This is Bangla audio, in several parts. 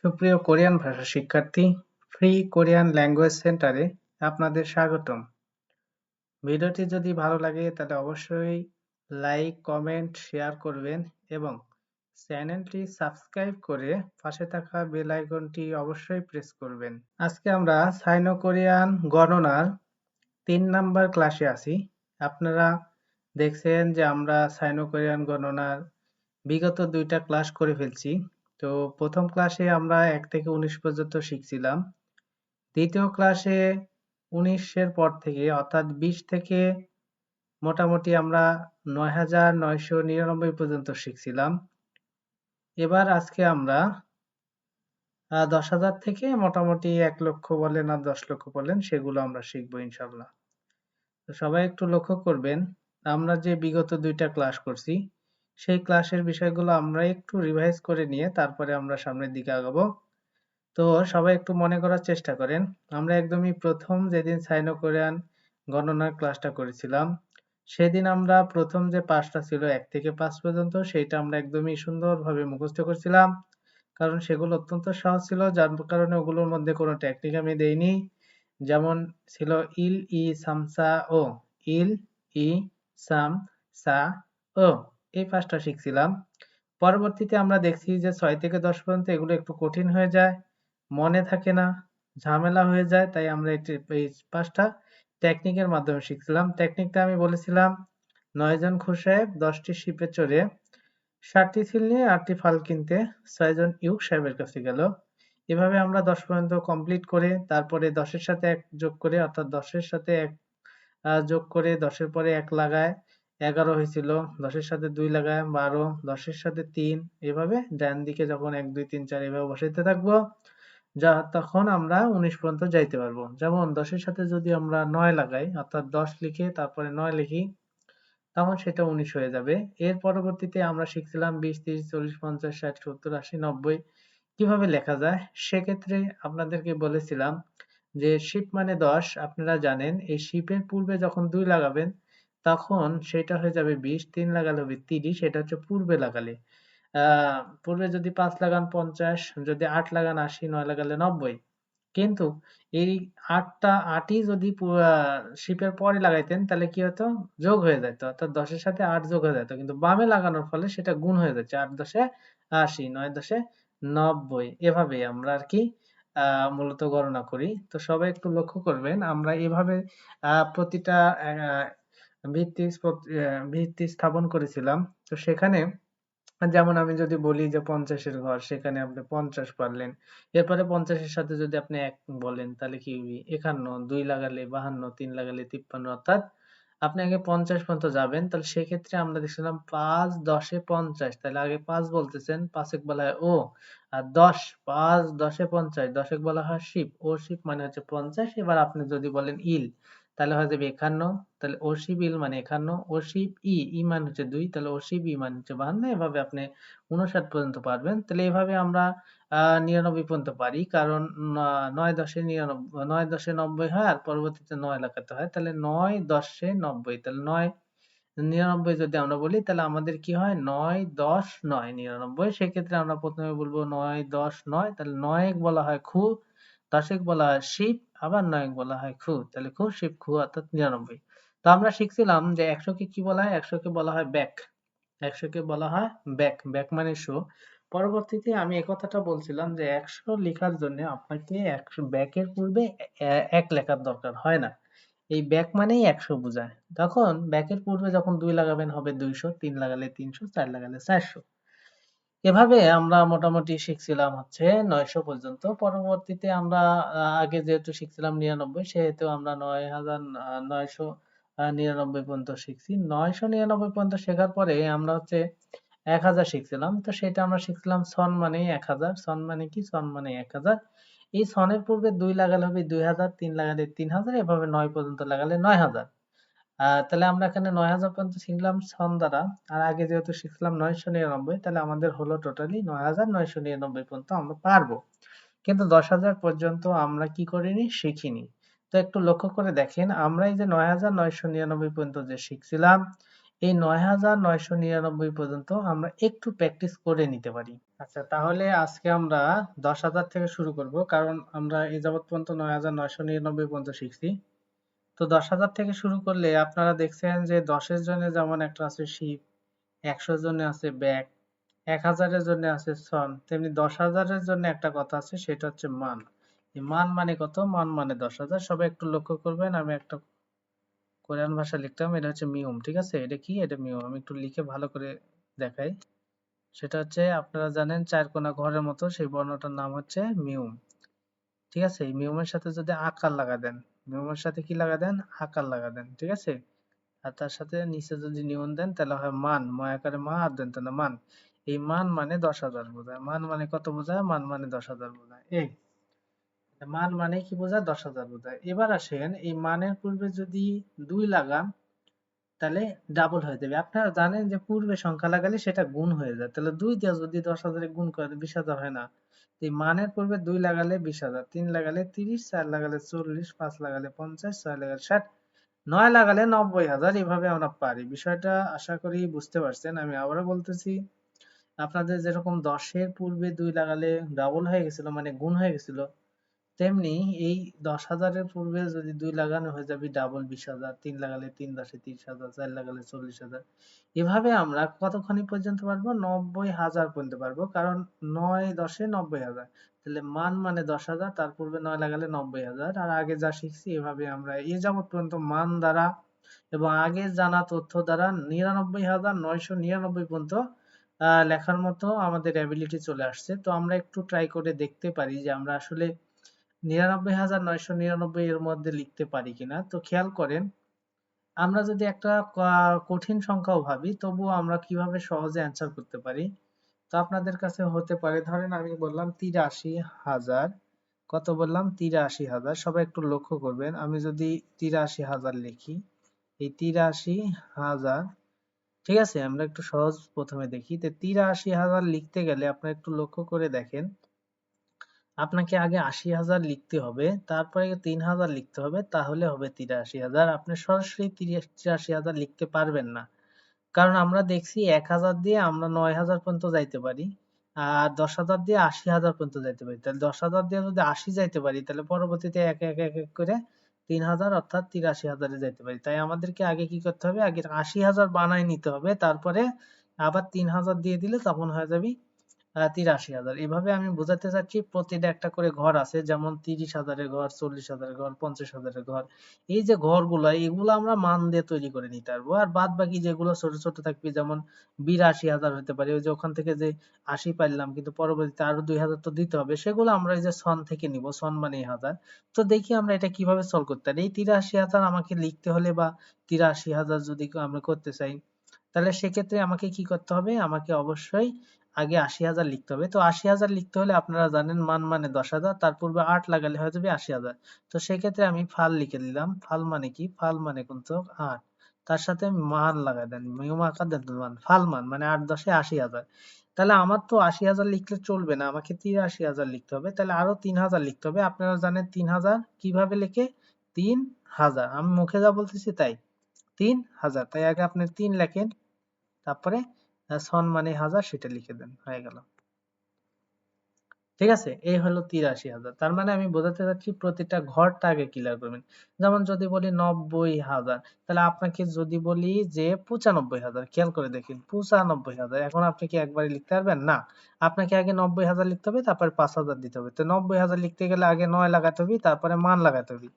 সুপ্রিয় কোরিয়ান ভাষা শিক্ষার্থী, ফ্রি কোরিয়ান ল্যাঙ্গুয়েজ সেন্টারে আপনাদের স্বাগতম। ভিডিওটি যদি ভালো লাগে তাহলে অবশ্যই লাইক, কমেন্ট, শেয়ার করবেন এবং চ্যানেলটি সাবস্ক্রাইব করে পাশে থাকা বেল আইকনটি অবশ্যই প্রেস করবেন। আজকে আমরা সাইনো কোরিয়ান গণনার 3 নাম্বার ক্লাসে আছি। আপনারা দেখছেন যে আমরা সাইনো কোরিয়ান গণনার বিগত 2টা ক্লাস করে ফেলছি। তো প্রথম ক্লাসে আমরা 1 থেকে 19 পর্যন্ত শিখছিলাম। দ্বিতীয় ক্লাসে 19 এর পর থেকে অর্থাৎ 20 থেকে মোটামুটি আমরা ৯৯৯৯ পর্যন্ত শিখছিলাম। এবার আজকে আমরা ১০,০০০ থেকে মোটামুটি ১ লক্ষ বলেন আর ১০ লক্ষ বলেন সেগুলো আমরা শিখবো ইনশাআল্লাহ। তো সবাই একটু লক্ষ্য করবেন, আমরা যে বিগত 2টা ক্লাস করছি সেই ক্লাসের বিষয়গুলো আমরা একটু রিভাইজ করে নিয়ে তারপরে আমরা সামনের দিকে আগাবো। তো সবাই একটু মনে করার চেষ্টা করেন। আমরা একদমই প্রথম যেদিন সাইনো কোরিয়ান গণনার ক্লাসটা করেছিলাম, সেদিন আমরা প্রথম যে পাঁচটা ছিল 1 থেকে 5 পর্যন্ত সেইটা আমরা একদমই সুন্দরভাবে মুখস্থ করছিলাম। কারণ সেগুলো অত্যন্ত সহজ ছিল, যার কারণে ওগুলোর মধ্যে কোনো টেকনিক আমি দেইনি। যেমন ছিল ইল, ই, সামসা, ও। ইল, ই, সাম, সা, ও। এই পাঁচটা শিখছিলাম। পরবর্তীতে আমরা দেখছি যে 6 থেকে 10 পর্যন্ত এগুলো একটু কঠিন হয়ে যায়, মনে থাকে না, ঝামেলা হয়ে যায়। তাই আমরা এই পাঁচটা টেকনিকের মাধ্যমে শিখছিলাম। টেকনিকটা আমি বলেছিলাম, 9 জন খুরসাহেব 10টি শিপে চড়ে 7টি সিল নিয়ে 8টি ফাল কিনতে 6 জন ইউক সাহেবের কাছে গেল। এভাবে আমরা 10 পর্যন্ত কমপ্লিট করে তারপরে 10 এর সাথে 1 যোগ করে অর্থাৎ 10 এর সাথে 1 যোগ করে 10 এর পরে 1 লাগায় 11 হয়েছিল, 10 এর সাথে 2 লাগায় 12, 10 এর সাথে 3, এভাবে ডান দিকে যখন 1 2 3 4 এভাবে বসাইতে থাকবো, তখন আমরা 19 পর্যন্ত যাইতে পারবো। যেমন 10 এর সাথে যদি আমরা 9 লাগাই অর্থাৎ 10 লিখে তারপরে 9 লিখি, তখন সেটা 19 হয়ে যাবে। এর পরবর্তীতে আমরা শিখছিলাম 20 30 40 50 60 70 80 90 কিভাবে লেখা যায়। সেক্ষেত্রে আপনাদেরকে বলেছিলাম যে শিপ মানে 10, আপনারা জানেন এই শিপের পূর্বে যখন 2 লাগাবেন তখন সেটা হয়ে যাবে 20, 3 লাগালে হবে 30, এটা হচ্ছে পূর্বে লাগালে। পূর্বে যদি 5 লাগান 50, যদি 8 লাগান 80, 9 লাগালে 90। কিন্তু এই 8ই যদি শিপের পরে লাগাইতেন তাহলে কি হতো? যোগ হয়ে যেত। অর্থাৎ 10 এর সাথে 8 যোগ হয়ে যেত। কিন্তু বামে লাগানোর ফলে সেটা গুণ হয়ে যাচ্ছে। 8 10 এ 80, 9 10 এ 90, এভাবেই আমরা আরকি মূলত গণনা করি। তো সবাই একটু লক্ষ্য করবেন, আমরা এভাবে প্রতিটা ভিত্তি স্থাপন করেছিলাম। তো সেখানে যেমন আমি যদি বলি যে 50 এর ঘর, সেখানে আপনি 50 পারলেন। এরপরে 50 এর সাথে যদি আপনি 1 বলেন তাহলে কি হবে? 51, 2 লাগালে 52, 3 লাগালে 53, অর্থাৎ আপনি আগে 50 পর্যন্ত যাবেন। তাহলে সেক্ষেত্রে আমরা দেখছিলাম 5 10 এ 50, তাহলে আগে 5 বলতেছেন, 5 এক বলা হয় ও, আর 10, 5 10 এ 50, 10 এক বলা হয় শিপ, ও শিপ মানে হচ্ছে 50। এবার আপনি যদি বলেন ইল, তাহলে হয়ে যাবে 51, তাহলে ও শিপ ইল মানে 51, ও শিপ ই, ই মানে হচ্ছে 2, তাহলে ও শিপ ই মানে হচ্ছে 52। এভাবে আপনি 59 পর্যন্ত পারবেন। তাহলে এভাবে আমরা 99 পর্যন্ত পারি, কারণ 9 10 এ 99, 9 10 এ 90 হয় আর পরবর্তীতে 9 লাগাতে হয়। তাহলে 9 10 এ 90, তাহলে 9 99 যদি আমরা বলি তাহলে আমাদের কি হয়? 9 10 9 99। সেক্ষেত্রে আমরা প্রথমে বলবো 9 10 9, তাহলে 9 এক বলা হয় খু, 10 এক বলা হয় শিপ, আবার 9 এক বলা হয় খু। তাহলে খু শিপ খু অর্থাৎ 99। তো আমরা শিখছিলাম যে 100 কে কি বলা হয়? 100 কে বলা হয় ব্যাক। 100 কে বলা হয় ব্যাক। ব্যাক মানে 100। পরবর্তীতে আমি এই কথাটা বলছিলাম যে 100 লেখার জন্য আপনাকে 100 ব্যাকের পূর্বে 1 লেখার দরকার হয় না। এই ব্যাক মানেই 100 বোঝায়। তখন ব্যাকের পূর্বে যখন 2 লাগাবেন হবে 200, 3 লাগালে 300, 4 লাগালে 400। এভাবে আমরা মোটামুটি শিখছিলাম হচ্ছে 900 পর্যন্ত। পরবর্তীতে আমরা আগে যেহেতু শিখছিলাম 99, সেহেতু আমরা 9,999 পর্যন্ত শিখছি। 999 পর্যন্ত শেখার পরে আমরা হচ্ছে 1000 শিখছিলাম। তো সেটা আমরা শিখছিলাম সন মানেই 1000। সন মানে কি? সন মানে 1000। এই সনের পূর্বে 2 লাগালে হবে 2000, 3 লাগালে 3000, এভাবে 9 পর্যন্ত লাগালে 9000। তাহলে আমরা এখানে 9000 পর্যন্ত শিখলাম সন দ্বারা। আর আগে যেহেতু শিখছিলাম 999, তাহলে আমাদের হলো টোটালি 9999 পর্যন্ত আমরা পারবো। কিন্তু 10,000 পর্যন্ত আমরা কি করিনি? শিখিনি। তো একটু লক্ষ্য করে দেখেন, আমরা এই যে 9999 পর্যন্ত যে শিখছিলাম, এই ৯,৯৯৯ পর্যন্ত আমরা একটু প্র্যাকটিস করে নিতে পারি। আচ্ছা, তাহলে আজকে আমরা ১০,০০০ থেকে শুরু করব, কারণ আমরা এই যাবৎ পর্যন্ত ৯,৯৯৯ পর্যন্ত শিখছি। তো ১০,০০০ থেকে শুরু করলে আপনারা দেখছেন যে ১০-এর জন্য যেমন একটা আছে শিপ, ১০০ জন্য আছে ব্যাক, ১,০০০-এর জন্য আছে সন, তেমনি ১০,০০০-এর জন্য একটা কথা আছে, সেটা হচ্ছে মান। এই মান মানে কত? মান মানে ১০,০০০। সবাই একটু লক্ষ্য করবেন, আমি একটা কোরিয়ান ভাষা লিখতাম, এটা হচ্ছে মিউম, ঠিক আছে? এটা কি? এটা মিউম। আমি একটু লিখে ভালো করে দেখাই। সেটা হচ্ছে, আপনারা জানেন চার কোনা ঘরের মতো সেই বর্ণটার নাম হচ্ছে মিউম, ঠিক আছে? এই মিউমের সাথে যদি আকার লাগা দেন, মিউমের সাথে কি লাগা দেন? আকার লাগা দেন, ঠিক আছে? আর তার সাথে নিচে যদি নিয়ন দেন তাহলে হয় মান, ময়াকারে মা আর দেন না মান। এই মান মানে ১০,০০০ বোঝায়। মান মানে কত বোঝায়? মান মানে ১০,০০০ বোঝায়। এই মান মানে কি বোঝায়? ১০,০০০ বোঝায়। এবার আসেন, এই মানের পূর্বে যদি ২ লাগান তাহলে ডাবল হয়ে যাবে। আপনারা জানেন যে পূর্বে সংখ্যা লাগালে সেটা গুণ হয়ে যায়, তাহলে ২ দিয়ে যদি ১০,০০০ গুণ করে ২০,০০০ হয় না? এই মানের পূর্বে ২ লাগালে ২০,০০০, ৩ লাগালে ৩০, ৪ লাগালে ৪০, ৫ লাগালে ৫০, ৬ লাগালে ৬০, ৯ লাগালে ৯০,০০০। এভাবে আমরা পারি। বিষয়টা আশা করি বুঝতে পারছেন। আমি আবারও বলতেছি, আপনাদের যেরকম ১০-এর পূর্বে ২ লাগালে ডাবল হয়ে গেছিল, মানে গুণ হয়ে গেছিল, তেমনি এই ১০,০০০-এর পূর্বে যদি ২ লাগানো হয়ে যাবে ডাবল ২০,০০০, ৩ লাগালে ৩ 10-এ ৩০,০০০, ৪ লাগালে ৪০,০০০। এভাবে আমরা কতখানি পর্যন্ত পারবো? ৯০,০০০ পর্যন্ত পারবো, কারণ ৯ 10-এ ৯০,০০০। তাহলে মান মানে ১০,০০০, তার পূর্বে ৯ লাগালে ৯০,০০০। আর আগে যা শিখছি এভাবে আমরা এ যাবৎ পর্যন্ত মান দ্বারা এবং আগে জানা তথ্য দ্বারা ৯৯,৯৯৯ পর্যন্ত লেখার মতো আমাদের অ্যাবিলিটি চলে আসছে। তো আমরা একটু ট্রাই করে দেখতে পারি যে আমরা আসলে ৯৯,৯৯৯ এর মধ্যে লিখতে পারি কিনা। তো খেয়াল করেন, আমরা যদি একটা কঠিন সংখ্যাও ভাবি, তবুও আমরা কিভাবে সহজে অ্যান্সার করতে পারি। তো আপনাদের কাছে হতে পারে, ধরেন আমি বললাম ৮৩,০০০। কত বললাম? ৮৩,০০০। সবাই একটু লক্ষ্য করবেন, আমি যদি ৮৩,০০০ লিখি, এই ৮৩,০০০, ঠিক আছে? আমরা একটু সহজ প্রথমে দেখি। তো ৮৩,০০০ লিখতে গেলে আপনারা একটু লক্ষ্য করে দেখেন, আপনাকে আগে ৮০,০০০ লিখতে হবে, তারপরে ৩,০০০ লিখতে হবে, তাহলে হবে ৮৩,০০০। আপনি সরাসরি ৮৩,০০০ লিখতে পারবেন না, কারণ আমরা দেখছি ১,০০০ দিয়ে আমরা ৯,০০০ পর্যন্ত যাইতে পারি, আর ১০,০০০ দিয়ে ৮০,০০০ পর্যন্ত যাইতে পারি। তাহলে ১০,০০০ দিয়ে যদি ৮০ যাইতে পারি, তাহলে পরবর্তীতে এক এক এক এক করে ৩,০০০ অর্থাৎ ৮৩,০০০ যাইতে পারি। তাই আমাদেরকে আগে কি করতে হবে? আগে ৮০,০০০ বানায় নিতে হবে, তারপরে আবার ৩,০০০ দিয়ে দিলে তখন হয়ে যাবে ৮৩,০০০। এভাবে আমি বোঝাতে চাচ্ছি, প্রতিটা একটা করে ঘর আছে, যেমন ৩০,০০০-এর ঘর, ৪০,০০০-এর ঘর, ৫০,০০০-এর ঘর। এই যে ঘরগুলো, এগুলো আমরা মান দিয়ে তৈরি করে নিতে পারবো। আর বাদ বাকি যেগুলো ছোট ছোট থাকবে, যেমন ৮২,০০০ হতে পারে, ওই যে ওখান থেকে যে ৮০ পাইলাম, কিন্তু পরবর্তীতে আরো ২,০০০ তো দিতে হবে, সেগুলো আমরা এই যে সন থেকে নিব, সন মানে ১,০০০। তো দেখি আমরা এটা কিভাবে সলভ করতে পারি। এই ৮৩,০০০ আমাকে লিখতে হলে, বা ৮৩,০০০ যদি আমরা করতে চাই, তাহলে সেক্ষেত্রে আমাকে কি করতে হবে? আমাকে অবশ্যই আগে ৮০,০০০ লিখতে হবে। তো ৮০,০০০ লিখতে হলে আপনারা জানেন মান মানে ১০,০০০, তার পূর্বে ৮ লাগালে হয়ে যাবে ৮০,০০০। তো সেক্ষেত্রে আমি ফাল লিখে দিলাম। ফাল মানে কি? ফাল মানে কিন্তু ৮, তার সাথে মান লাগাই দেন, মিউম আকার দেন মান, ফাল মান মানে ৮ 10-এ ৮০,০০০। তাহলে আমার তো ৮০,০০০ লিখলে চলবে না, আমাকে ৮৩,০০০ লিখতে হবে, তাহলে আরো ৩,০০০ লিখতে হবে। আপনারা জানেন ৩,০০০ কিভাবে লেখে? ৩,০০০। আমি মুখে যা বলতেছি তাই, ৩,০০০। তাই আগে আপনি ৩ লেখেন, তারপরে সন মানে ১,০০০ সেটা লিখে দেন, হয়ে গেল। ঠিক আছে? এই হলো ৮৩,০০০। তার মানে আমি বোঝাতে চাচ্ছি প্রতিটা ঘরটা আগে ক্লিয়ার করবেন। যেমন যদি বলি ৯০,০০০, তাহলে আপনাকে যদি বলি যে ৯৫,০০০, খেয়াল করে দেখেন ৯৫,০০০, এখন আপনি কি একবারে লিখতে পারবেন? না, আপনাকে আগে ৯০,০০০ লিখতে হবে, তারপরে ৫,০০০ দিতে হবে। তো ৯০,০০০ লিখতে গেলে আগে ৯ লাগাতে হবে, তারপরে মান লাগাতে হবে,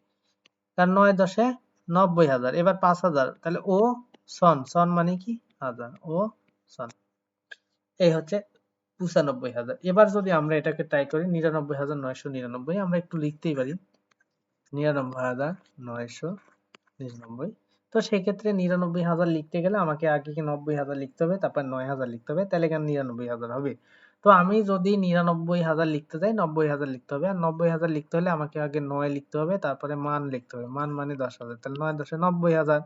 কারণ ৯ 10-এ ৯০,০০০। এবার ৫,০০০, তাহলে ও সন, সন মানে কি? ১,০০০, ও সন। এই হচ্ছে ৯৫,০০০। এবার যদি আমরা এটাকে ট্রাই করি ৯৯,৯৯৯, আমরা একটু লিখতেই পারি ৯৯,৯৯৯। তো সেক্ষেত্রে ৯৯,০০০ লিখতে গেলে আমাকে আগে কি ৯০,০০০ লিখতে হবে, তারপর ৯,০০০ লিখতে হবে, তাহলে এখানে ৯৯,০০০ হবে। তো আমি যদি ৯৯,০০০ লিখতে যাই, ৯০,০০০ লিখতে হবে। আর ৯০,০০০ লিখতে হলে আমাকে আগে ৯ লিখতে হবে, তারপরে মান লিখতে হবে, মান মানে ১০,০০০। তাহলে ৯ 10-এ ৯০,০০০।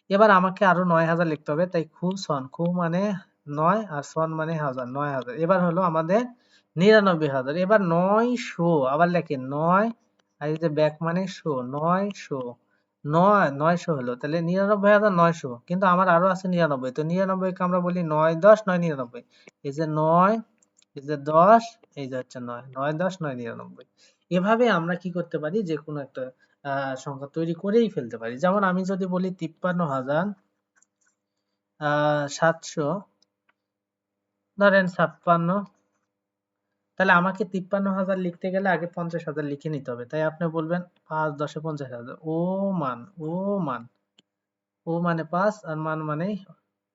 এবার আমাকে আরো ৯,০০০ লিখতে হবে, তাই খু সন, খু মানে ৯ আর সন মানে ১,০০০, ৯,০০০। এবার হলো আমাদের ৯৯,০০০। এবার ৯০০, আবার লেখেন ৯, আর এই যে ব্যাক মানে শো, ৯০০, 900 হলো, তাহলে 99,900, কিন্তু আমার আরো আছে 99, তো 99 কে আমরা বলি 9 10 9 99, এই যে 9, এই যে 10, এই যে হচ্ছে 9, 9 10 9 99। এভাবে আমরা কি করতে পারি, যে কোনো একটা সংখ্যা তৈরি করেই ফেলতে পারি। যেমন আমি যদি বলি 53,700, ধরেন 56, তাহলে আমাকে 53,000 লিখতে গেলে আগে 50,000 লিখে নিতে হবে। তাই আপনি বলবেন 5 10 এ 50,000, ও মান, ও মানে 5 আর মান মানে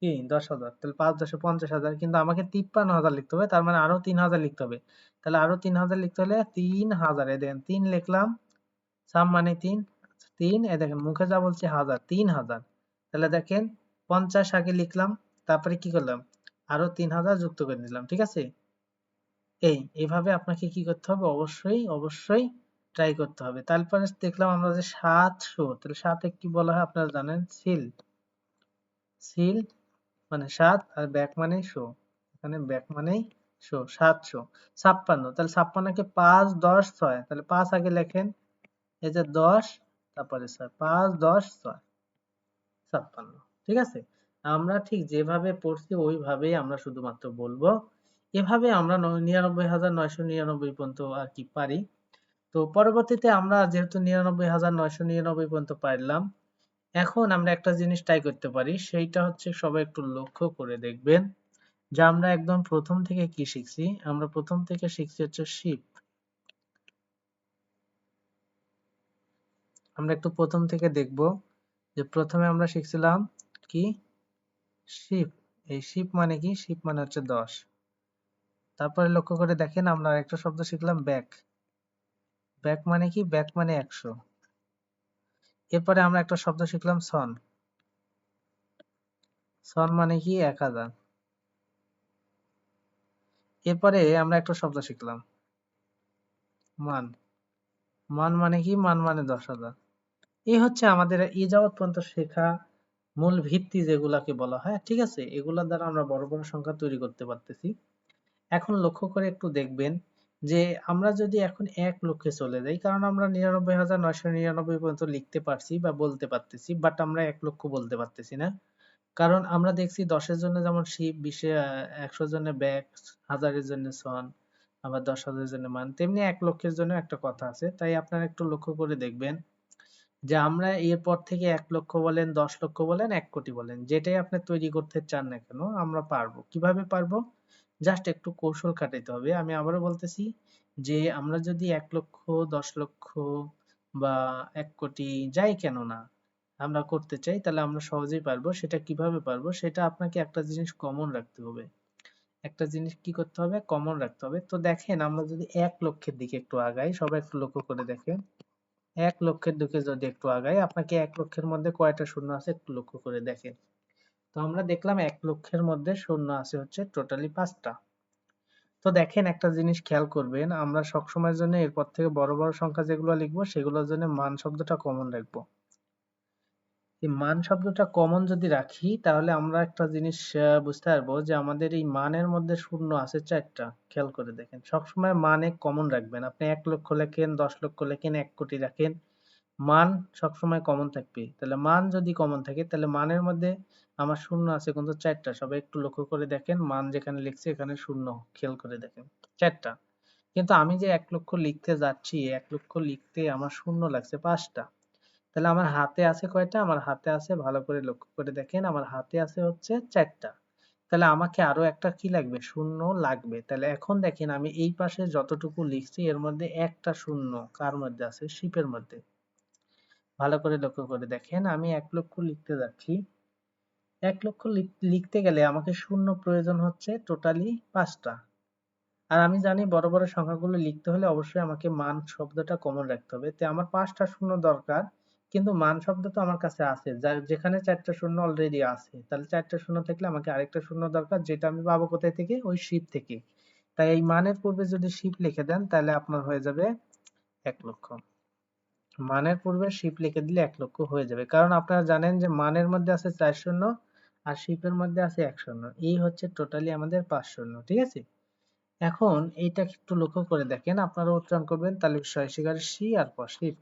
কি 10,000, তাহলে 5 10 এ 50,000, কিন্তু আমাকে 53,000 লিখতে হবে, তার মানে আরো 3,000 লিখতে হবে। তাহলে আরো 3,000 লিখতে হলে 3,000, এ দেখেন 3 লিখলাম, সাম মানে 3, 3, এ দেখেন মুখে যা বলছি 1000, 3,000। তাহলে দেখেন 50 আগে লিখলাম, তারপরে কি করলাম, আরো 3,000 যুক্ত করে দিলাম, ঠিক আছে। এইভাবে আপনাকে কি করতে হবে, অবশ্যই ট্রাই করতে হবে। তারপরে দেখলাম আমরা যে 700, তাহলে 7 কি বলা হয় আপনারা জানেন, সিল, সিল মানে 7 আর ব্যাক মানে শো, এখানে ব্যাক মানেই শো, 700। 56, তাহলে 56 কে 5 10 6, তাহলে 5 আগে লেখেন, এই যে 10, তারপরে 6, 5 10 6, 56, ঠিক আছে। আমরা ঠিক যেভাবে পড়ছি ওইভাবেই আমরা শুধুমাত্র বলবো। এভাবে আমরা 99,999 পর্যন্ত আর কি পারি। তো পরবর্তীতে আমরা যেহেতু 99,999 পর্যন্ত পারলাম, এখন আমরা একটা জিনিস ট্রাই করতে পারি, সেইটা হচ্ছে সবাই একটু লক্ষ্য করে দেখবেন, যে আমরা একদম প্রথম থেকে কি শিখছি। আমরা প্রথম থেকে শিখছি হচ্ছে শিপ। আমরা একটু প্রথম থেকে দেখব, যে প্রথমে আমরা শিখছিলাম কি, শিপ। এই শিপ মানে কি, শিপ মানে হচ্ছে 10। তারপরে লক্ষ্য করে দেখেন আমরা একটা শব্দ শিখলাম ব্যাক। ব্যাক মানে কি, ব্যাক মানে 100। এরপরে আমরা একটা শব্দ শিখলাম সন। সন মানে কি 1000। এরপরে আমরা একটা শব্দ শিখলাম মান। মান মানে কি, মান মানে 10,000। এই হচ্ছে আমাদের এই যাবৎ পর্যন্ত শেখা মূল ভিত্তি যেগুলাকে বলা হয়, ঠিক আছে। এগুলোর দ্বারা আমরা বড় বড় সংখ্যা তৈরি করতে পারতেছি। এখন লক্ষ্য করে একটু দেখবেন, যে আমরা যদি এখন 1 লক্ষে চলে যাই, কারণ আমরা 99,999 পর্যন্ত লিখতে পারছি বা বলতে পারতেছি, বাট আমরা 1 লক্ষ বলতে পারতেছি না। কারণ আমরা দেখছি 10-এর জন্য যেমন শিপ, 20-এ 100 জন্য ব্যাক, 1000-এর জন্য সন, আবার 10,000-এর জন্য মান, তেমনি 1 লক্ষের জন্য একটা কথা আছে। তাই আপনারা একটু লক্ষ্য করে দেখবেন, যে আমরা এরপর থেকে 1 লক্ষ বলেন, 10 লক্ষ বলেন, 1 কোটি বলেন, যেটাই আপনি তৈরি করতে চান না কেন, আমরা পারবো। কিভাবে পারবো, জাস্ট একটু কৌশল খাটাইতে হবে। আমি আবারও বলতেছি, যে আমরা যদি 1 লক্ষ, 10 লক্ষ বা 1 কোটি যাই কেন না আমরা করতে চাই, তাহলে আমরা সহজেই পারবো। সেটা কিভাবে পারবো, সেটা আপনাকে একটা জিনিস কমন রাখতে হবে। একটা জিনিস কি করতে হবে, কমন রাখতে হবে। তো দেখেন আমরা যদি 1 লক্ষের দিকে একটু আগাই, সবাই একটু লক্ষ্য করে দেখেন, 1 লক্ষের দিকে যদি একটু আগাই, আপনাকে 1 লক্ষের মধ্যে কয়টা শূন্য আছে একটু লক্ষ্য করে দেখেন। তো আমরা দেখলাম 1 লক্ষের মধ্যে শূন্য আছে হচ্ছে টোটালি 5টা। তো দেখেন একটা জিনিস খেয়াল করবেন, আমরা সবসময়ের জন্য এরপর থেকে বড় বড় সংখ্যা যেগুলো লিখবো সেগুলোর জন্য মান শব্দটা কমন রাখবো। এই মান শব্দটা কমন যদি রাখি, তাহলে আমরা একটা জিনিস বুঝতে পারবো, যে আমাদের এই মানের মধ্যে শূন্য আছে 4টা। খেয়াল করে দেখেন, সবসময় মানে কমন রাখবেন। আপনি 1 লক্ষ লেখেন, 10 লক্ষ লেখেন, 1 কোটি রাখেন, মান সবসময় কমন থাকবে। তাহলে মান যদি কমন থাকে, তাহলে মানের মধ্যে আমার শূন্য আছে কিন্তু 4টা। সবাই একটু লক্ষ্য করে দেখেন, মান যেখানে লিখছি এখানে শূন্য, খেয়াল করে দেখেন 4টা। কিন্তু আমি যে 1 লক্ষ লিখতে যাচ্ছি, 1 লক্ষ লিখতে আমার শূন্য লাগছে 5টা। তাহলে আমার হাতে আছে কয়টা, আমার হাতে আছে, ভালো করে লক্ষ্য করে দেখেন, আমার হাতে আছে হচ্ছে 4টা। তাহলে আমাকে আরো একটা কি লাগবে, শূন্য লাগবে। তাহলে এখন দেখেন আমি এই পাশে যতটুকু লিখছি এর মধ্যে একটা শূন্য কার মধ্যে আছে, শিপের মধ্যে। ভালো করে লক্ষ্য করে দেখেন, আমি 1 লক্ষ লিখতে যাচ্ছি, 1 লক্ষ লিখতে গেলে আমাকে শূন্য প্রয়োজন হচ্ছে টোটালি 5টা। আর আমি জানি বড় বড় সংখ্যাগুলো লিখতে হলে অবশ্যই আমাকে মান শব্দটা কমন রাখতে হবে। তো আমার 5টা শূন্য দরকার, কিন্তু মান শব্দ তো আমার কাছে আছে, যেখানে 4টা শূন্য অলরেডি আছে। তাহলে 4টা শূন্য থাকলে আমাকে আরেকটা শূন্য দরকার, যেটা আমি পাবো কোথায় থেকে, ওই শিপ থেকে। তাই এই মানের পূর্বে যদি শিপ লিখে দেন, তাহলে আপনার হয়ে যাবে 1 লক্ষ। মানের পূর্বে শিপ লিখে দিলে 1 লক্ষ হয়ে যাবে। কারণ আপনারা জানেন যে মানের মধ্যে আছে 4 শূন্য, আর শিপের মধ্যে আছে 1 শূন্য। এই হচ্ছে টোটালি আমাদের 5 শূন্য, ঠিক আছে। এখন এইটা একটু লক্ষ্য করে দেখেন, আপনারা উচ্চারণ করবেন তাহলে সি আর শিপ।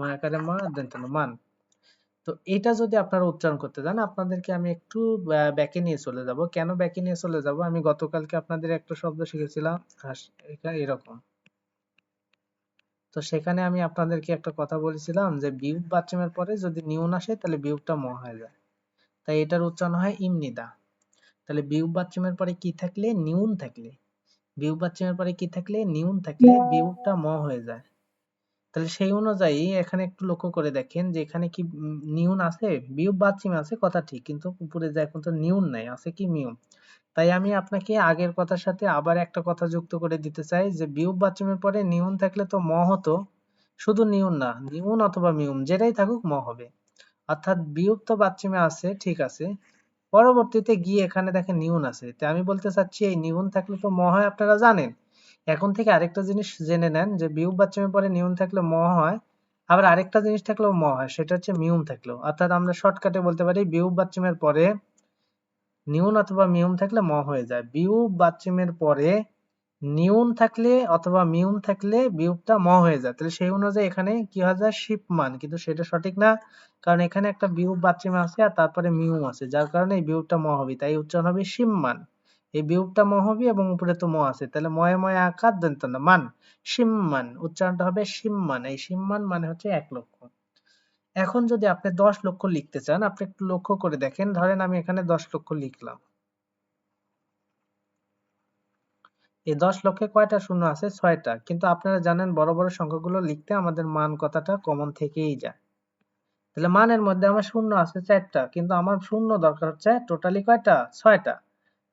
ময়াকারে ম দন্ত ন মান। তো এটা যদি আপনারা উচ্চারণ করতে যান, আপনাদেরকে আমি একটু ব্যাকে নিয়ে চলে যাব। কেন ব্যাকে নিয়ে চলে যাব? আমি গতকালকে আপনাদের একটা শব্দ শিখেছিলাম, এটা এরকম। তো সেখানে আমি আপনাদেরকে একটা কথা বলেছিলাম যে বিয়োগ বাচ্চামের পরে যদি নিউন আসে তাহলে বিয়োগটা ম হয়ে যায়। তাই এটার উচ্চারণ হয় ইমনিদা। তাহলে বিয়োগ বাচ্চামের পরে কি থাকলে? নিউন থাকলে। বিয়োগ বাচ্চামের পরে কি থাকলে? নিউন থাকলে বিয়োগটা ম হয়ে যায়। তাহলে সেই অনুযায়ী এখানে একটু লক্ষ্য করে দেখেন যে এখানে কি নিউন আছে? বিয়োগ বাচ্চিম আছে কথা ঠিক, কিন্তু উপরে যায় এখন তো নিউন নাই, আছে কি মিউম। তাই আমি আপনাকে আগের কথার সাথে আবার একটা কথা যুক্ত করে দিতে চাই যে বিয়োগ বাচ্চিমের পরে নিউন থাকলে তো ম হতো, শুধু নিউন না, নিউন অথবা মিউম যেটাই থাকুক ম হবে। অর্থাৎ বিয়োগ তো বাচ্চিমে আছে, ঠিক আছে, পরবর্তীতে গিয়ে এখানে দেখেন নিউন আছে। তাই আমি বলতে চাচ্ছি এই নিউন থাকলে তো ম হয়, আপনারা জানেন। এখন থেকে আরেকটা জিনিস জেনে নেন যে বিয়োগ বাচ্চামের পরে নিউন থাকলে ম হয়, আবার আরেকটা জিনিস থাকলেও ম হয়, সেটা হচ্ছে মিউম থাকলেও। অর্থাৎ আমরা শর্টকাটে বলতে পারি বিয়োগ বাচ্চামের পরে নিউন অথবা মিউম থাকলে ম হয়ে যায়। বিয়োগ বাচ্চামের পরে নিউন থাকলে অথবা মিউম থাকলে বিয়োগটা ম হয়ে যায়। তাহলে সেই অনুযায়ী এখানে কি হয়ে যায়? শিপমান, কিন্তু সেটা সঠিক না, কারণ এখানে একটা বিয়োগ বাচ্চিম আছে আর তারপরে মিউম আছে, যার কারণে এই বিয়োগটা ম হবে, তাই উচ্চারণ হবে শিমমান। এই বিয়োগটা ম হবে এবং উপরে তো ম আছে, তাহলে ময়ে ময়ে আকার দন্ত না মান, শিমমান, উচ্চারণটা হবে শিমমান। এই শিমমান মানে হচ্ছে 1 লক্ষ। এখন যদি আপনি 10 লক্ষ লিখতে চান, আপনি একটু লক্ষ্য করে দেখেন, ধরেন আমি এখানে 10 লক্ষ লিখলাম। এই 10 লক্ষে কয়টা শূন্য আছে? 6টা। কিন্তু আপনারা জানেন বড় বড় সংখ্যাগুলো লিখতে আমাদের মান কথাটা কমন থেকেই যায়। তাহলে মানের মধ্যে আমার শূন্য আছে 4টা, কিন্তু আমার শূন্য দরকার হচ্ছে টোটালি কয়টা? 6টা।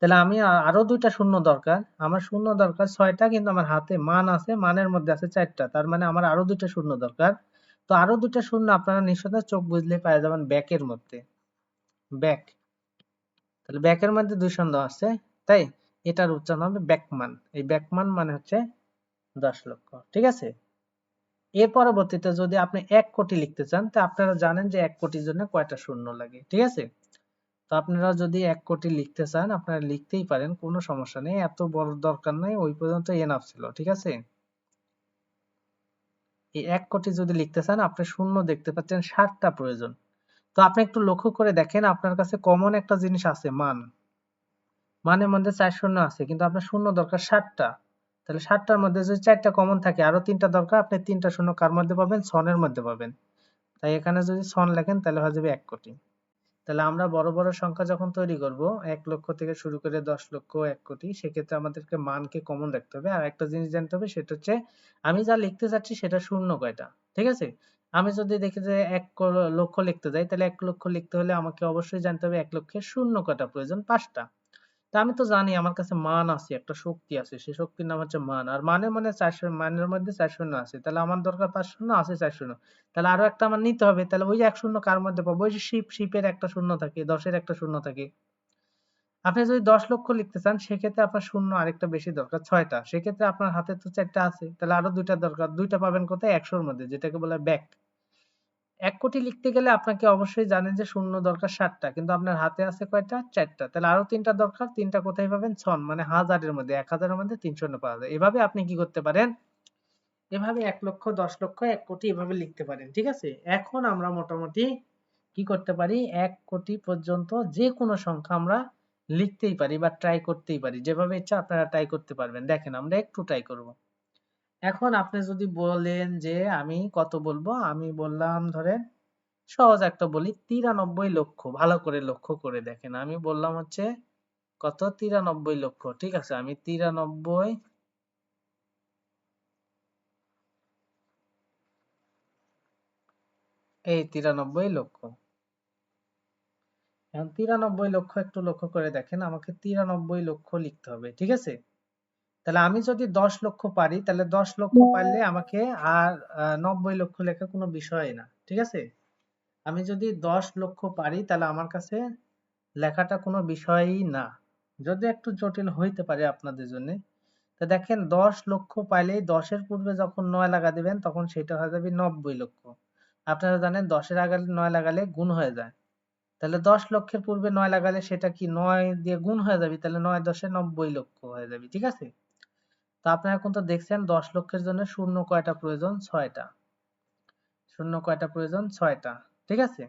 তাহলে আমি আরো 2টা শূন্য দরকার। আমার শূন্য দরকার 6টা, কিন্তু আমার হাতে মান আছে, মানের মধ্যে আছে 4টা। তার মানে আমার আরো 2টা শূন্য দরকার। তো আরো 2টা শূন্য আপনারা নিঃসন্দেহে চোখ বুজলে পেয়ে যাবেন ব্যাকের মধ্যে। ব্যাক। তাহলে ব্যাকের মধ্যে 2 শূন্য আছে, তাই এটার উচ্চারণ হবে ব্যাকমান। এই ব্যাকমান মানে হচ্ছে 10 লক্ষ। ঠিক আছে? এর পরবর্তীতে যদি আপনি 1 কোটি লিখতে চান, তো আপনারা জানেন যে 1 কোটির জন্য কয়টা শূন্য লাগে। ঠিক আছে? তো আপনারা যদি 1 কোটি লিখতে চান, আপনারা লিখতেই পারেন, কোনো সমস্যা নেই। এত বড় দরকার নাই, ওই পর্যন্ত এনাফ ছিল। ঠিক আছে? এই 1 কোটি যদি লিখতে চান, আপনি শূন্য দেখতে পাচ্ছেন 60টা প্রয়োজন। তো আপনি একটু লক্ষ্য করে দেখেন, আপনার কাছে কমন একটা জিনিস আছে, মান। মানের মধ্যে 4 শূন্য আছে, কিন্তু আপনার শূন্য দরকার 60টা। তাহলে 60টার মধ্যে যদি 4টা কমন থাকে, আরো 3টা দরকার, আপনি 3টা শূন্য কার মধ্যে পাবেন? ছনের মধ্যে পাবেন। তাই এখানে যদি ছন লেখেন তাহলে হয়ে যাবে 1 কোটি। তাহলে আমরা বড় বড় সংখ্যা যখন তৈরি করব, 1 লক্ষ থেকে শুরু করে 10 লক্ষ, 1 কোটি, সেক্ষেত্রে আমাদেরকে মানকে কমন রাখতে হবে। আর একটা জিনিস জানতে হবে, সেটা হচ্ছে আমি যা লিখতে চাচ্ছি সেটা শূন্য কয়টা। ঠিক আছে? আমি যদি দেখি যে 1 লক্ষ লিখতে যাই, তাহলে 1 লক্ষ লিখতে হলে আমাকে অবশ্যই জানতে হবে 1 লক্ষের শূন্য কয়টা প্রয়োজন? 5টা। তা আমি তো জানি আমার কাছে মান আছে, একটা শক্তি আছে, সেই শক্তির নাম হচ্ছে মান। আর মানের মানে 4 মানের মধ্যে 4 শূন্য আছে, তাহলে আমার দরকার 5 শূন্য, আছে 4 শূন্য। তাহলে আরো একটা আমার নিতে হবে, তাহলে ওই 1 শূন্য কার মধ্যে পাবো? ওই যে শিপের একটা শূন্য থাকে, 10-এর একটা শূন্য থাকে। আপনি যদি 10 লক্ষ লিখতে চান, সেক্ষেত্রে আপনার শূন্য আরেকটা বেশি দরকার, 6টা। সেক্ষেত্রে আপনার হাতে তো 4টা আছে, তাহলে আরো 2টা দরকার। 2টা পাবেন কোথায়? 100-র মধ্যে, যেটাকে বলে ব্যাক। 1 কোটি লিখতে গেলে আপনাকে অবশ্যই জানেন যে শূন্য দরকার 60টা, কিন্তু আপনার হাতে আছে কয়টা? 4টা। তাহলে আরো 3টা দরকার, 3টা কোথায় পাবেন? ছন, মানে হাজারের মধ্যে, 1000-এর মধ্যে 3 শূন্য পাওয়া যায়। এভাবে আপনি কি করতে পারেন? এভাবে 1 লক্ষ, 10 লক্ষ, 1 কোটি এভাবে লিখতে পারেন। ঠিক আছে? এখন আমরা মোটামুটি কি করতে পারি? 1 কোটি পর্যন্ত যে কোনো সংখ্যা আমরা লিখতেই পারি বা ট্রাই করতেই পারি। যেভাবে ইচ্ছা আপনারা ট্রাই করতে পারবেন। দেখেন আমরা একটু ট্রাই করব। এখন আপনি যদি বলেন যে আমি কত বলবো? আমি বললাম ধরেন সহজ একটা বলি, 93 লক্ষ। ভালো করে লক্ষ্য করে দেখেন। আমি বললাম হচ্ছে কত? 93 লক্ষ। ঠিক আছে? আমি 93, এই 93 লক্ষ। এখন 93 লক্ষ একটু লক্ষ্য করে দেখেন, আমাকে 93 লক্ষ লিখতে হবে। ঠিক আছে? তাহলে আমি যদি 10 লক্ষ পারি, তাহলে 10 লক্ষ পারলে আমাকে আর 90 লক্ষ লেখা কোনো বিষয় না। ঠিক আছে? আমি যদি 10 লক্ষ পারি, তাহলে আমার কাছে লেখাটা কোনো বিষয়ই না। যদি একটু জটিল হইতে পারে আপনাদের জন্য। তো দেখেন 10 লক্ষ পাইলেই 10-এর পূর্বে যখন 9 লাগা দিবেন, তখন সেটা হয়ে যাবে 90 লক্ষ। আপনারা জানেন 10-এর আগে 9 লাগালে গুণ হয়ে যায়। তাহলে 10 লক্ষের পূর্বে 9 লাগালে সেটা কি 9 দিয়ে গুণ হয়ে যাবে, তাহলে 9 10-এ 90 লক্ষ হয়ে যাবে। ঠিক আছে? তো আপনারা এখন তো দেখছেন 10 লক্ষের জন্য শূন্য কয়টা প্রয়োজন? 6টা। শূন্য কয়টা প্রয়োজন? 6টা। ঠিক আছে?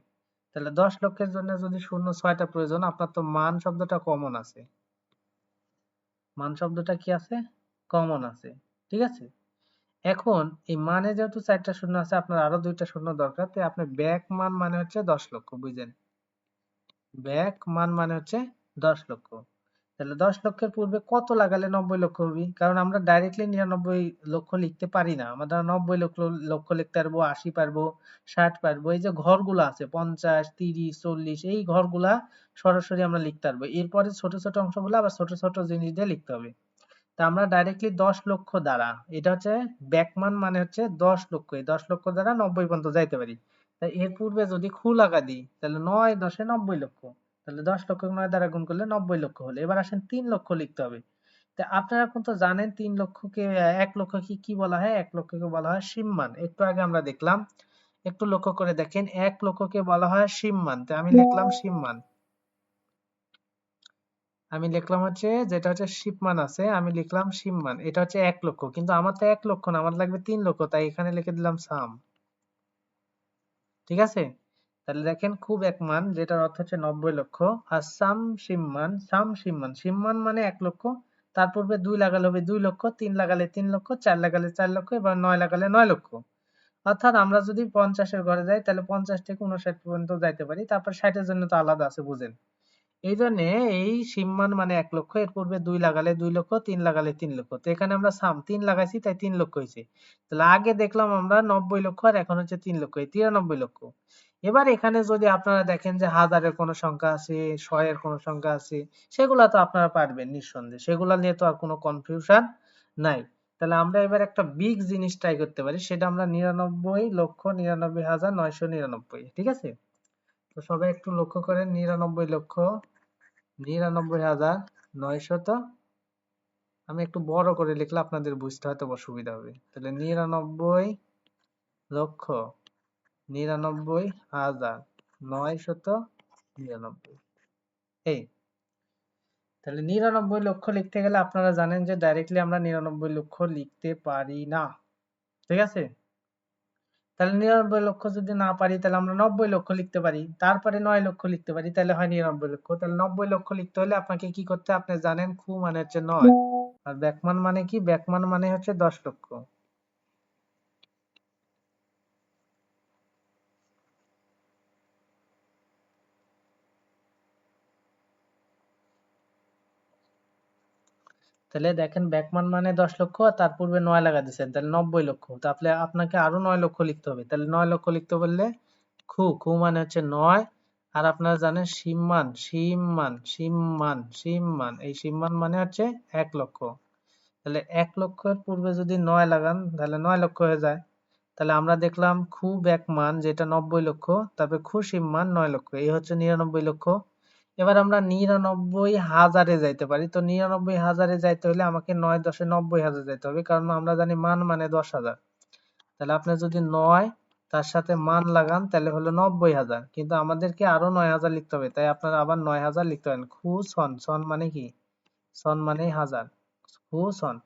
তাহলে 10 লক্ষের জন্য যদি শূন্য 6টা প্রয়োজন, আপনার তো মান শব্দটা কমন আছে। মান শব্দটা কি আছে? কমন আছে। ঠিক আছে? এখন এই মানে যেহেতু 4টা শূন্য আছে, আপনার আরো 2টা শূন্য দরকার। তাই আপনি ব্যাক মান মানে হচ্ছে 10 লক্ষ, বুঝেন? ব্যাক মান মানে হচ্ছে 10 লক্ষ। তাহলে 10 লক্ষের পূর্বে কত লাগালে 90 লক্ষ হবে? কারণ আমরা ডাইরেক্টলি 99 লক্ষ লিখতে পারি না। আমরা 90 লক্ষ লিখতে পারবো, 80 পারবো, 60 পারবো। এই যে ঘরগুলো আছে 50, 30, 40, এই ঘরগুলা সরাসরি আমরা লিখতে পারবো। এরপরে ছোট ছোট অংশগুলো আবার ছোট ছোট জিনিস দিয়ে লিখতে হবে। তা আমরা ডাইরেক্টলি 10 লক্ষ দ্বারা, এটা হচ্ছে ব্যাকমান মানে হচ্ছে 10 লক্ষ, এই 10 লক্ষ দ্বারা 90 পর্যন্ত যাইতে পারি। তাই এর পূর্বে যদি খু লাগা দিই, তাহলে 9 10 এ 90 লক্ষ। তাহলে 10 লক্ষ 9 দ্বারা গুণ করলে 90 লক্ষ হলো। এবার আসেন 3 লক্ষ লিখতে হবে। তা আপনারা কিন্তু জানেন 3 লক্ষকে 1 লক্ষকে কি বলা হয়? 1 লক্ষকে বলা হয় সীমমান। একটু আগে আমরা দেখলাম। একটু লক্ষ্য করে দেখেন, 1 লক্ষকে বলা হয় সীমমান। তাই আমি লিখলাম সীমমান। আমি লিখলাম হচ্ছে, যেটা হচ্ছে শিপমান আছে, আমি লিখলাম শিবমান। এটা হচ্ছে 1 লক্ষ, কিন্তু আমার তো 1 লক্ষ না, আমার লাগবে 3 লক্ষ, তাই এখানে লিখে দিলাম সাম। ঠিক আছে? তাহলে দেখেন খুব এক মান, যেটার অর্থ হচ্ছে 90 লক্ষ। আর সাম শিবমান, সাম শিবমান, শিবমান মানে 1 লক্ষ। তার পূর্বে 2 লাগালে হবে 2 লক্ষ, 3 লাগালে 3 লক্ষ, 4 লাগালে 4 লক্ষ, এবার 9 লাগালে 9 লক্ষ। অর্থাৎ আমরা যদি 50 এর ঘরে যাই, তাহলে 50 থেকে 59 পর্যন্ত যাইতে পারি। তারপর 60 এর জন্য তো আলাদা আছে, বুঝেন? এই জন্য এই সীমান মানে 1 লক্ষ, এর পূর্বে 2 লাগালে 2 লক্ষ, 3 লাগালে 3 লক্ষ। তো এখানে আমরা সাম 3 লাগাইছি, তাই 3 লক্ষ হয়েছে। তাহলে আগে দেখলাম আমরা 90 লক্ষ, আর এখন হচ্ছে 3 লক্ষ, এই 93 লক্ষ। এবার এখানে যদি আপনারা দেখেন যে হাজারের কোনো সংখ্যা আছে, শয়ের কোনো সংখ্যা আছে, সেগুলা তো আপনারা পারবেন নিঃসন্দেহে, সেগুলা নিয়ে তো আর কোনো কনফিউশন নাই। তাহলে আমরা এবার একটা বিগ জিনিস ট্রাই করতে পারি, সেটা আমরা 99,99,999। ঠিক আছে? তো সবাই একটু লক্ষ্য করেন, 99,99,900। আমি একটু বড় করে লিখলে আপনাদের বুঝতে হয়তো সুবিধা হবে। তাহলে 99,99,999। এই, তাহলে 99 লক্ষ লিখতে গেলে আপনারা জানেন যে ডাইরেক্টলি আমরা 99 লক্ষ লিখতে পারি না। ঠিক আছে? তাহলে 99 লক্ষ যদি না পারি, তাহলে আমরা 90 লক্ষ লিখতে পারি, তারপরে 9 লক্ষ লিখতে পারি, তাহলে হয় 99 লক্ষ। তাহলে 90 লক্ষ লিখতে হলে আপনাকে কি করতে হয়? আপনি জানেন খু মানে হচ্ছে 9, আর ব্যাকমান মানে কি? ব্যাকমান মানে হচ্ছে 10 লক্ষ। তাহলে দেখেন ব্যাকমান মানে 10 লক্ষ, আর তার পূর্বে 9 লাগা দিচ্ছেন, তাহলে 90 লক্ষ। তাহলে আপনাকে আরো 9 লক্ষ লিখতে হবে। তাহলে 9 লক্ষ লিখতে বললে খু, খু মানে হচ্ছে 9। আর আপনারা জানেন সিমমান, সিমমান, সিমমান, সিমমান, এই সিমমান মানে হচ্ছে 1 লক্ষ। তাহলে 1 লক্ষের পূর্বে যদি 9 লাগান, তাহলে 9 লক্ষ হয়ে যায়। তাহলে আমরা দেখলাম খু ব্যাক মান যেটা 90 লক্ষ, তারপরে খু সিম মান 9 লক্ষ, এই হচ্ছে 99 লক্ষ। এবার আমরা 99,000-এ যাইতে পারি। তো 99,000-এ যাইতে হলে আমাকে 9 10 90,000 যাইতে হবে, কারণ আমরা জানি মান মানে 10,000। তাহলে আপনি যদি 9 তার সাথে মান লাগান, তাহলে হলো 90,000, কিন্তু আমাদেরকে আরো 9,000 লিখতে হবে, তাই আপনারা আবার 9,000 লিখতে পারেন। খু সন, সন মানে কি? সন মানে হাজার, খু সন।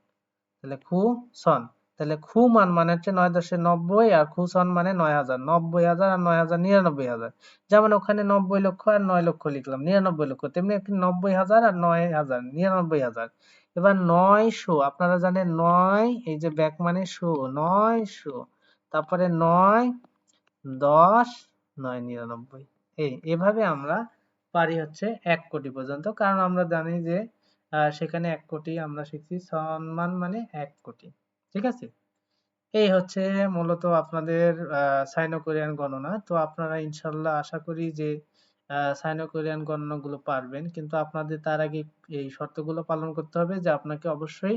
তাহলে খু সন, তাহলে খু মান মানে হচ্ছে 9 10 90, আর খু সন মানে 9,000, 90,000 আর 9,000 99,000। যেমন ওখানে 90 লক্ষ আর 9 লক্ষ লিখলাম, 99 লক্ষ, তেমনি একটি 90,000 আর 9,000, 99,000। এবার 900, আপনারা জানেন 9, এই যে ব্যাক মানে শো, 900, তারপরে 9 10 9 99। এভাবে আমরা পারি হচ্ছে 1 কোটি পর্যন্ত, কারণ আমরা জানি যে সেখানে 1 কোটি আমরা শিখছি, সম্মান মানে 1 কোটি। ঠিক আছে? এই হচ্ছে মূলত আপনাদের সাইনো কোরিয়ান গণনা। তো আপনারা ইনশাল্লাহ আশা করি যে সাইনো কোরিয়ান গণনাগুলো পারবেন, কিন্তু আপনাদের তার আগে এই শর্তগুলো পালন করতে হবে যে আপনাকে অবশ্যই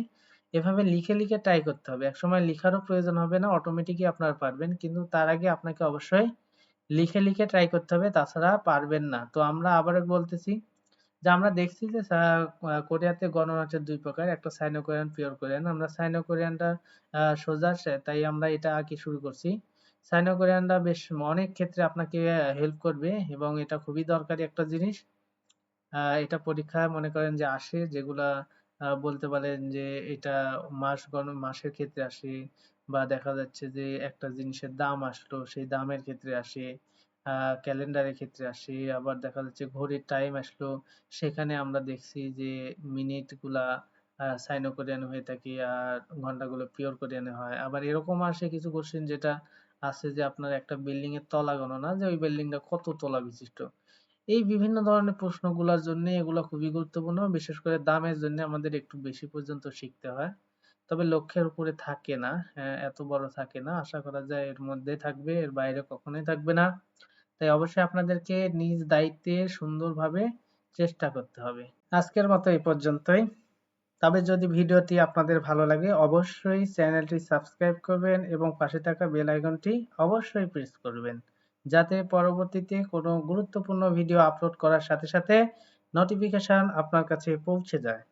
এভাবে লিখে লিখে ট্রাই করতে হবে। একসময় লিখারও প্রয়োজন হবে না, অটোমেটিকই আপনারা পারবেন, কিন্তু তার আগে আপনাকে অবশ্যই লিখে লিখে ট্রাই করতে হবে, তাছাড়া পারবেন না। তো আমরা আবারও বলতেছি যে আমরা দেখছি যে কোরিয়াতে গণনা হচ্ছে 2 প্রকার, একটা সাইনো কোরিয়ান, পিওর কোরিয়ান। আমরা সাইনো কোরিয়ানটা সোজা, তাই আমরা এটা আঁকি শুরু করছি। সাইনো কোরিয়ানটা বেশ অনেক ক্ষেত্রে আপনাকে হেল্প করবে, এবং এটা খুবই দরকারি একটা জিনিস। এটা পরীক্ষায় মনে করেন যে আসে, যেগুলা বলতে পারেন যে এটা মাসের ক্ষেত্রে আসে, বা দেখা যাচ্ছে যে একটা জিনিসের দাম আসলো সেই দামের ক্ষেত্রে আসে, ক্যালেন্ডারের ক্ষেত্রে আসে, আবার দেখা যাচ্ছে ঘড়ির টাইম আসলো সেখানে আমরা দেখছি যে মিনিটগুলা সাইনো কোরিয়ান হয়ে থাকে আর ঘন্টাগুলো পিওর কোরিয়ানে হয়। আবার এরকম আসে কিছু কোশ্চেন যেটা আছে যে আপনার একটা বিল্ডিং এর তলা গণনা, যে ওই বিল্ডিংটা কত তলা বিশিষ্ট। এই বিভিন্ন ধরনের প্রশ্নগুলোর জন্য এগুলো খুবই গুরুত্বপূর্ণ। বিশেষ করে দামের জন্য আমাদের একটু বেশি পর্যন্ত শিখতে হয়। তবে লক্ষ্যের উপরে থাকে না, এত বড় থাকে না। আশা করা যায় এর মধ্যে থাকবে, এর বাইরে কখনোই থাকবে না। তাই অবশ্যই আপনাদেরকে নিজ দায়িত্বে সুন্দরভাবে চেষ্টা করতে হবে। আজকের মতো এই পর্যন্তই। তবে যদি ভিডিওটি আপনাদের ভালো লাগে অবশ্যই চ্যানেলটি সাবস্ক্রাইব করবেন এবং পাশে থাকা বেল আইকনটি অবশ্যই প্রেস করবেন, যাতে পরবর্তীতে কোনো গুরুত্বপূর্ণ ভিডিও আপলোড করার সাথে সাথে নোটিফিকেশন আপনার কাছে পৌঁছে যায়।